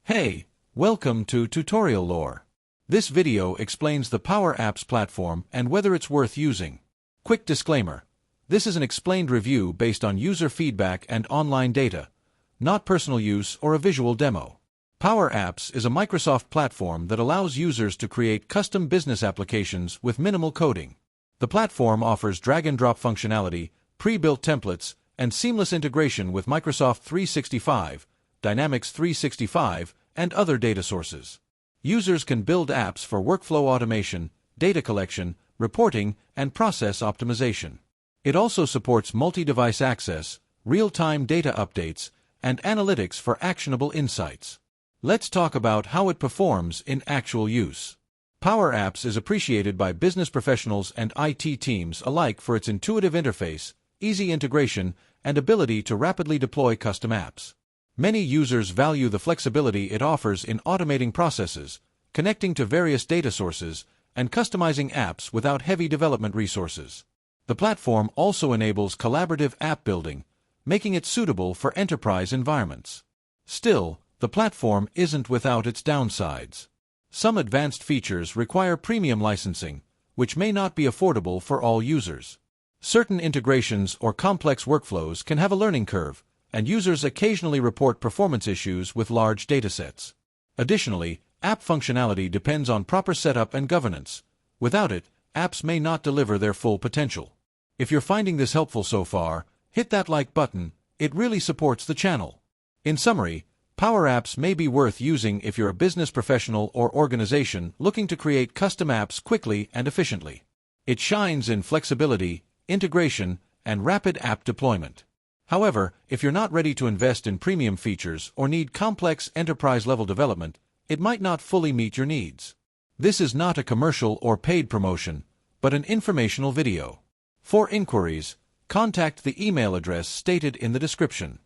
Hey, welcome to Tutorial Lore. This video explains the Power Apps platform and whether it's worth using. Quick disclaimer. This is an explained review based on user feedback and online data, not personal use or a visual demo. Power Apps is a Microsoft platform that allows users to create custom business applications with minimal coding. The platform offers drag-and-drop functionality, pre-built templates, and seamless integration with Microsoft 365, Dynamics 365, and other data sources. Users can build apps for workflow automation, data collection, reporting, and process optimization. It also supports multi-device access, real-time data updates, and analytics for actionable insights. Let's talk about how it performs in actual use. Power Apps is appreciated by business professionals and IT teams alike for its intuitive interface, easy integration, and ability to rapidly deploy custom apps. Many users value the flexibility it offers in automating processes, connecting to various data sources, and customizing apps without heavy development resources. The platform also enables collaborative app building, making it suitable for enterprise environments. Still, the platform isn't without its downsides. Some advanced features require premium licensing, which may not be affordable for all users. Certain integrations or complex workflows can have a learning curve, and users occasionally report performance issues with large datasets. Additionally, app functionality depends on proper setup and governance. Without it, apps may not deliver their full potential. If you're finding this helpful so far, hit that like button. It really supports the channel. In summary, Power Apps may be worth using if you're a business professional or organization looking to create custom apps quickly and efficiently. It shines in flexibility, integration, and rapid app deployment. However, if you're not ready to invest in premium features or need complex enterprise-level development, it might not fully meet your needs. This is not a commercial or paid promotion, but an informational video. For inquiries, contact the email address stated in the description.